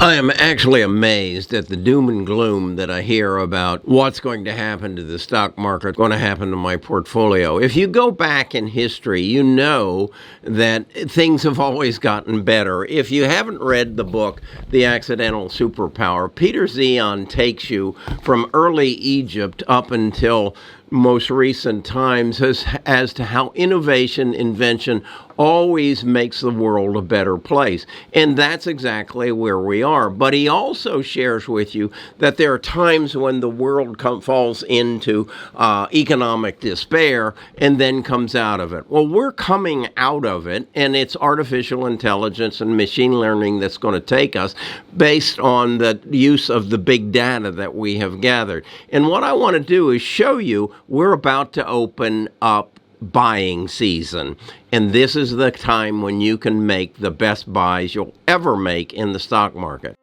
I am actually amazed at the doom and gloom that I hear about what's going to happen to the stock market, going to happen to my portfolio. If you go back in history, you know that things have always gotten better. If you haven't read the book, The Accidental Superpower, Peter Zion takes you from early Egypt up until most recent times as to how invention always makes the world a better place. And that's exactly where we are. But he also shares with you that there are times when the world falls into economic despair and then comes out of it. Well, we're coming out of it, and it's artificial intelligence and machine learning that's going to take us based on the use of the big data that we have gathered. And what I want to do is show you we're about to open up buying season. And this is the time when you can make the best buys you'll ever make in the stock market.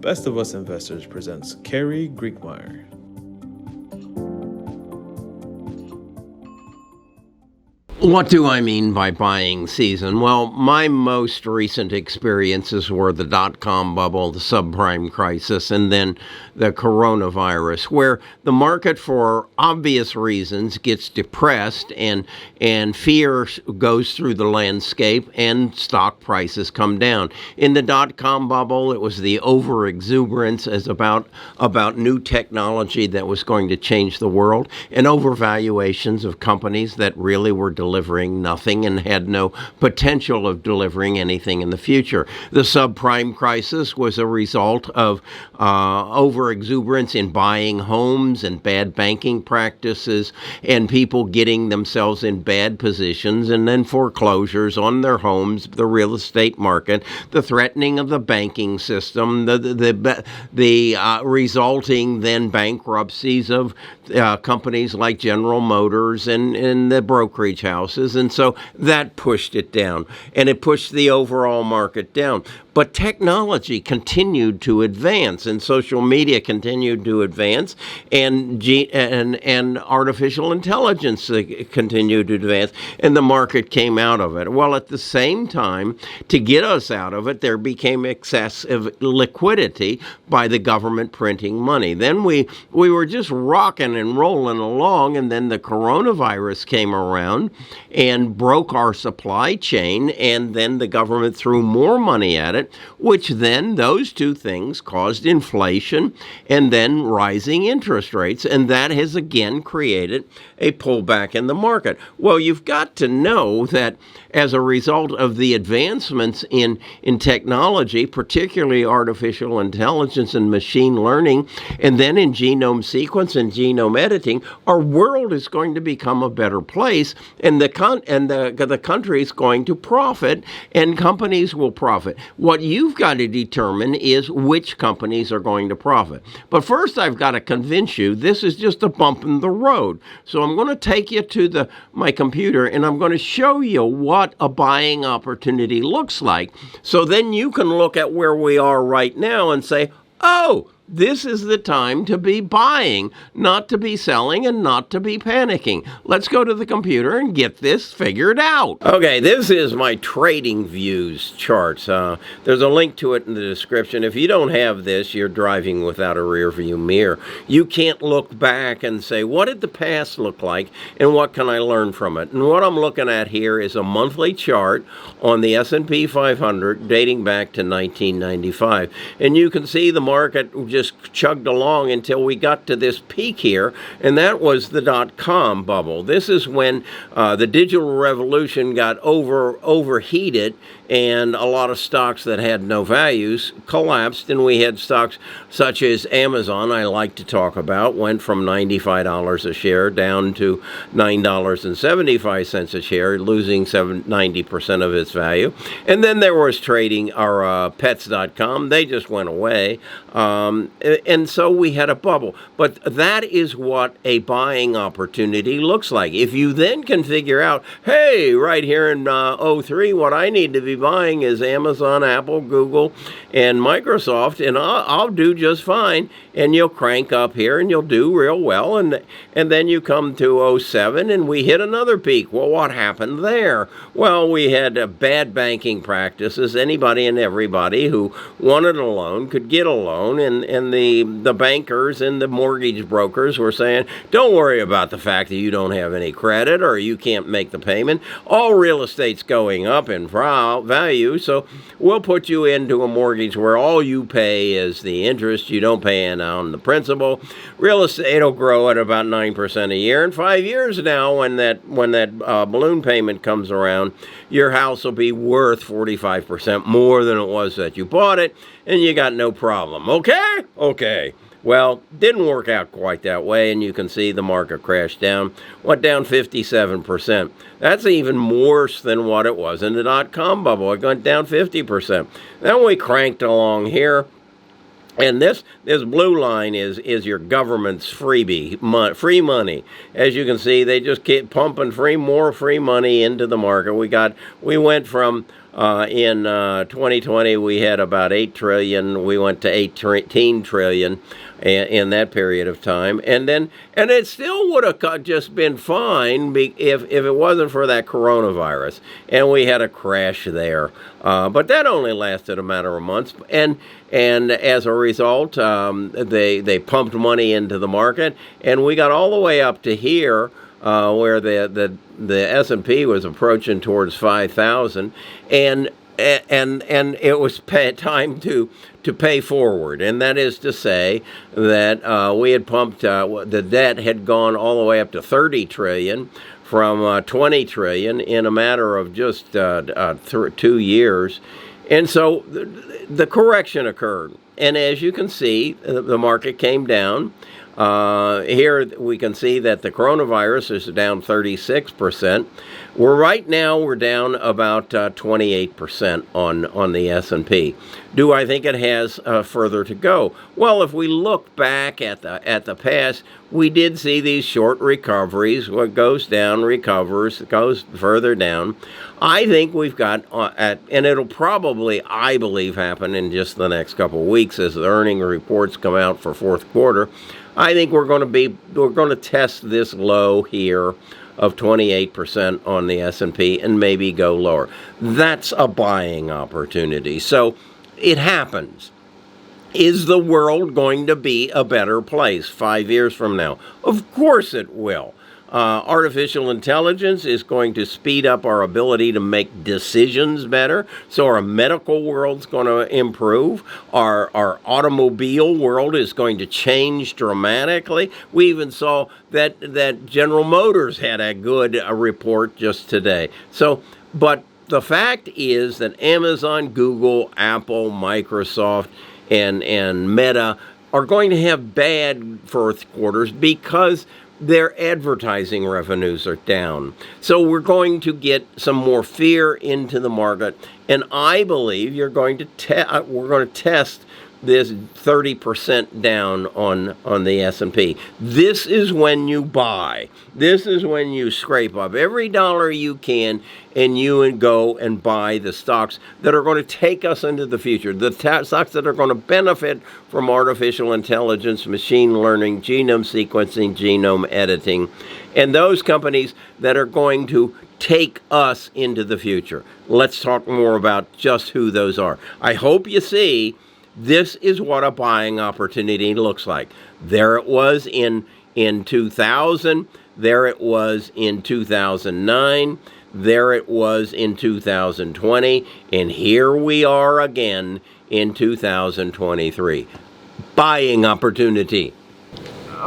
Best of Us Investors presents Carrie Griegmeyer. What do I mean by buying season? Well, my most recent experiences were the dot-com bubble, the subprime crisis, and then the coronavirus, where the market, for obvious reasons, gets depressed and fear goes through the landscape and stock prices come down. In the dot-com bubble, it was the over-exuberance as about new technology that was going to change the world, and overvaluations of companies that really were delivering nothing and had no potential of delivering anything in the future. The subprime crisis was a result of over-exuberance in buying homes and bad banking practices and people getting themselves in bad positions, and then foreclosures on their homes, the real estate market, the threatening of the banking system, the resulting then bankruptcies of companies like General Motors and the brokerage houses. And so that pushed it down, and it pushed the overall market down. But technology continued to advance, and social media continued to advance, and artificial intelligence continued to advance, and the market came out of it. Well, at the same time, to get us out of it, there became excessive liquidity by the government printing money. Then we were just rocking and rolling along, and then the coronavirus came around and broke our supply chain, and then the government threw more money at it, which then those two things caused inflation and then rising interest rates, and that has again created a pullback in the market. Well, you've got to know that as a result of the advancements in technology, particularly artificial intelligence and machine learning, and then in genome sequence and genome editing, our world is going to become a better place, and the country is going to profit, and companies will profit. What you've got to determine is which companies are going to profit. But first, I've got to convince you this is just a bump in the road. So I'm going to take you to my computer, and I'm going to show you what a buying opportunity looks like. So then you can look at where we are right now and say, oh, this is the time to be buying, not to be selling, and not to be panicking. Let's go to the computer and get this figured out. Okay, this is my trading views charts. There's a link to it in the description. If you don't have this, you're driving without a rear view mirror. You can't look back and say, what did the past look like, and what can I learn from it? And what I'm looking at here is a monthly chart on the S&P 500 dating back to 1995. And you can see the market just chugged along until we got to this peak here, and that was the dot-com bubble. This is when the digital revolution got overheated, and a lot of stocks that had no values collapsed, and we had stocks such as Amazon, I like to talk about, went from $95 a share down to $9.75 a share, losing 90% of its value. And then there was trading, our Pets.com, they just went away. And so we had a bubble. But that is what a buying opportunity looks like. If you then can figure out, hey, right here in '03, what I need to be buying is Amazon, Apple, Google, and Microsoft, and I'll do just fine. And you'll crank up here, and you'll do real well. And then you come to '07, and we hit another peak. Well, what happened there? Well, we had bad banking practices. Anybody and everybody who wanted a loan could get a loan, and the bankers and the mortgage brokers were saying, don't worry about the fact that you don't have any credit or you can't make the payment. All real estate's going up in value, so we'll put you into a mortgage where all you pay is the interest. You don't pay on the principal. Real estate will grow at about 9% a year. In 5 years now, when that balloon payment comes around, your house will be worth 45% more than it was that you bought it, and you got no problem. Okay? Okay. Well, didn't work out quite that way, and you can see the market crashed down. Went down 57%. That's even worse than what it was in the dot-com bubble. It went down 50%. Then we cranked along here. And this blue line is your government's free money. As you can see, they just keep pumping more free money into the market. We went from in 2020 we had about 8 trillion. We went to 18 trillion in that period of time, and it still would have just been fine if it wasn't for that coronavirus, and we had a crash there. But that only lasted a matter of months, and as a result, they pumped money into the market, and we got all the way up to here, where the S&P was approaching towards 5,000, and it was time to pay forward, and that is to say that we had pumped the debt had gone all the way up to 30 trillion from 20 trillion in a matter of just 2 years, and so the correction occurred, and as you can see, the market came down. Here we can see that the coronavirus is down 36%. Right now we're down about 28% on the S&P. Do I think it has further to go? Well, if we look back at the past, we did see these short recoveries. What goes down recovers, goes further down. I think we've got, and it'll probably, I believe, happen in just the next couple of weeks as the earnings reports come out for fourth quarter. I think we're going to test this low here of 28% on the S&P and maybe go lower. That's a buying opportunity. So it happens. Is the world going to be a better place 5 years from now? Of course it will. Artificial intelligence is going to speed up our ability to make decisions better. So our medical world's going to improve. Our automobile world is going to change dramatically. We even saw that General Motors had a good report just today. So, but the fact is that Amazon, Google, Apple, Microsoft, and Meta are going to have bad fourth quarters because their advertising revenues are down. So we're going to get some more fear into the market, and I believe we're going to test this 30% down on the S&P. This is when you buy. This is when you scrape up every dollar you can, and you go and buy the stocks that are going to take us into the future, the stocks that are going to benefit from artificial intelligence, machine learning, genome sequencing, genome editing, and those companies that are going to take us into the future. Let's talk more about just who those are. I hope you see this is what a buying opportunity looks like. There it was in 2000. There it was in 2009. There it was in 2020. And here we are again in 2023. Buying opportunity.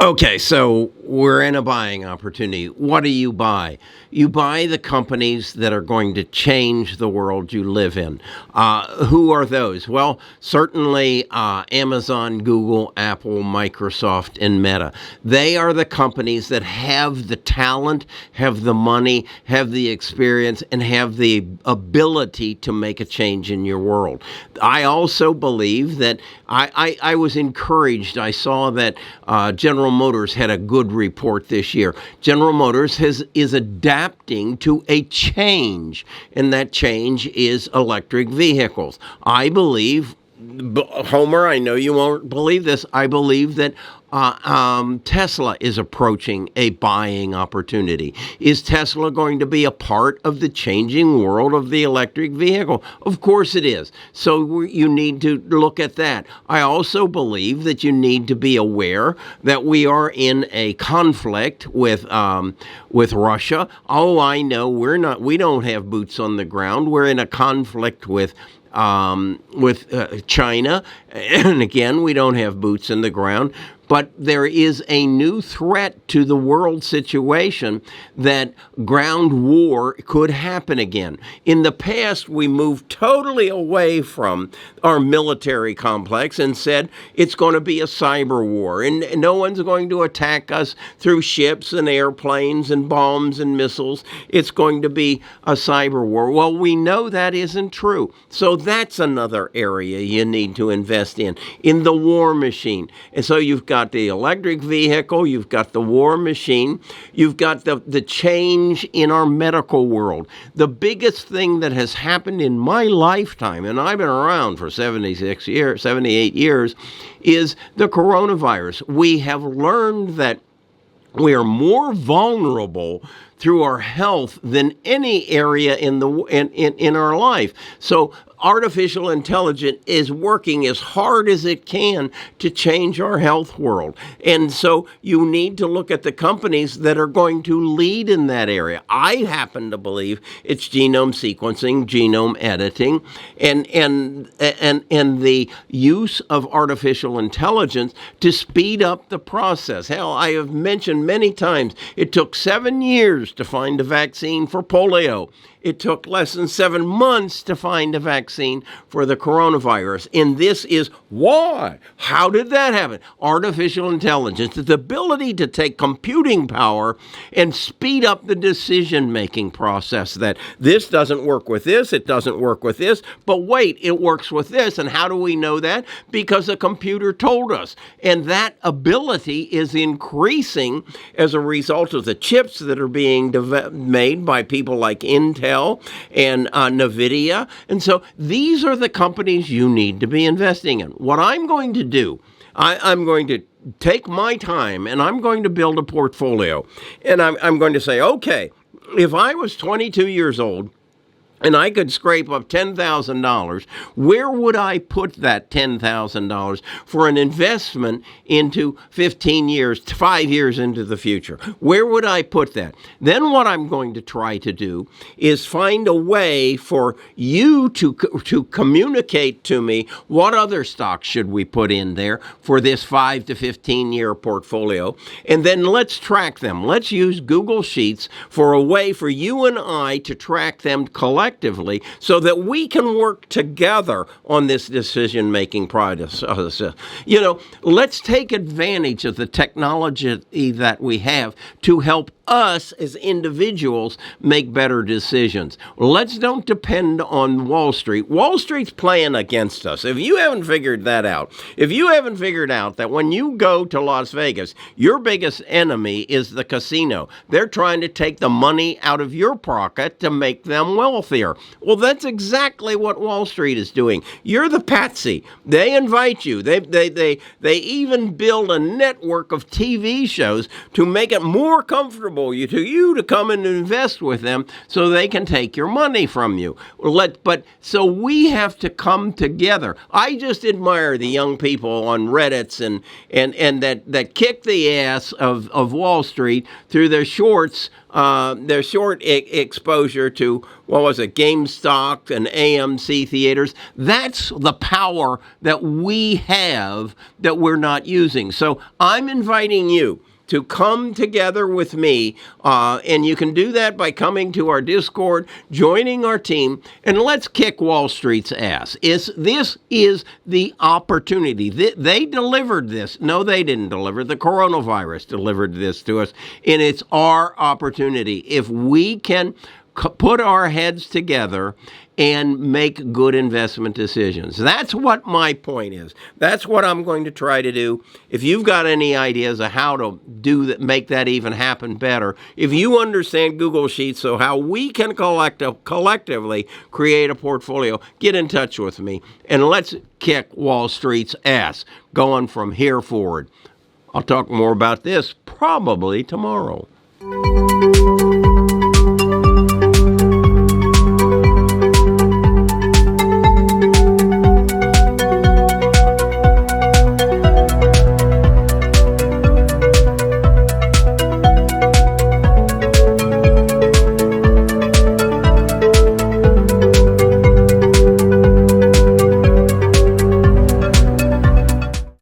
Okay, so we're in a buying opportunity. What do you buy? You buy the companies that are going to change the world you live in. Who are those? Well, certainly Amazon, Google, Apple, Microsoft, and Meta. They are the companies that have the talent, have the money, have the experience, and have the ability to make a change in your world. I also believe that I was encouraged. I saw that General Motors had a good report this year. General Motors is adapting to a change, and that change is electric vehicles. I believe, Homer, I know you won't believe this, I believe that Tesla is approaching a buying opportunity. Is Tesla going to be a part of the changing world of the electric vehicle? Of course it is. So you need to look at that. I also believe that you need to be aware that we are in a conflict with Russia. Oh, I know we don't have boots on the ground. We're in a conflict with China, and again, we don't have boots in the ground. But there is a new threat to the world situation that ground war could happen again. In the past, we moved totally away from our military complex and said it's going to be a cyber war, and no one's going to attack us through ships and airplanes and bombs and missiles. It's going to be a cyber war. Well, we know that isn't true. So that's another area you need to invest in the war machine. And so you've got the electric vehicle, you've got the war machine, you've got the change in our medical world. The biggest thing that has happened in my lifetime, and I've been around for 78 years, is the coronavirus. We have learned that we are more vulnerable through our health than any area in our life. So artificial intelligence is working as hard as it can to change our health world. And so you need to look at the companies that are going to lead in that area. I happen to believe it's genome sequencing, genome editing, and the use of artificial intelligence to speed up the process. Hell, I have mentioned many times, it took 7 years to find a vaccine for polio. It took less than 7 months to find a vaccine for the coronavirus. And this is why. How did that happen? Artificial intelligence, the ability to take computing power and speed up the decision-making process, that this doesn't work with this, it doesn't work with this, but wait, it works with this. And how do we know that? Because a computer told us. And that ability is increasing as a result of the chips that are being made by people like Intel and NVIDIA. And so these are the companies you need to be investing in. What I'm going to do, I'm going to take my time and I'm going to build a portfolio. And I'm going to say, okay, if I was 22 years old, and I could scrape up $10,000, where would I put that $10,000 for an investment into 15 years, 5 years into the future? Where would I put that? Then what I'm going to try to do is find a way for you to communicate to me what other stocks should we put in there for this 5 to 15 year portfolio. And then let's track them. Let's use Google Sheets for a way for you and I to track them collectively so that we can work together on this decision-making process. You know, let's take advantage of the technology that we have to help us as individuals make better decisions. Let's don't depend on Wall Street. Wall Street's playing against us. If you haven't figured that out, if you haven't figured out that when you go to Las Vegas, your biggest enemy is the casino. They're trying to take the money out of your pocket to make them wealthier. Well, that's exactly what Wall Street is doing. You're the patsy. They invite you. They even build a network of TV shows to make it more comfortable to come and invest with them so they can take your money from you. So we have to come together. I just admire the young people on Reddits and that kick the ass of Wall Street through their short exposure to, what was it, GameStop and AMC theaters. That's the power that we have that we're not using. So I'm inviting you to come together with me. And you can do that by coming to our Discord, joining our team, and let's kick Wall Street's ass. This is the opportunity. They delivered this. No, they didn't deliver. The coronavirus delivered this to us, and it's our opportunity. If we can put our heads together and make good investment decisions. That's what my point is. That's what I'm going to try to do. If you've got any ideas of how to do that, make that even happen better, if you understand Google Sheets, so how we can collectively create a portfolio, get in touch with me and let's kick Wall Street's ass going from here forward. I'll talk more about this probably tomorrow.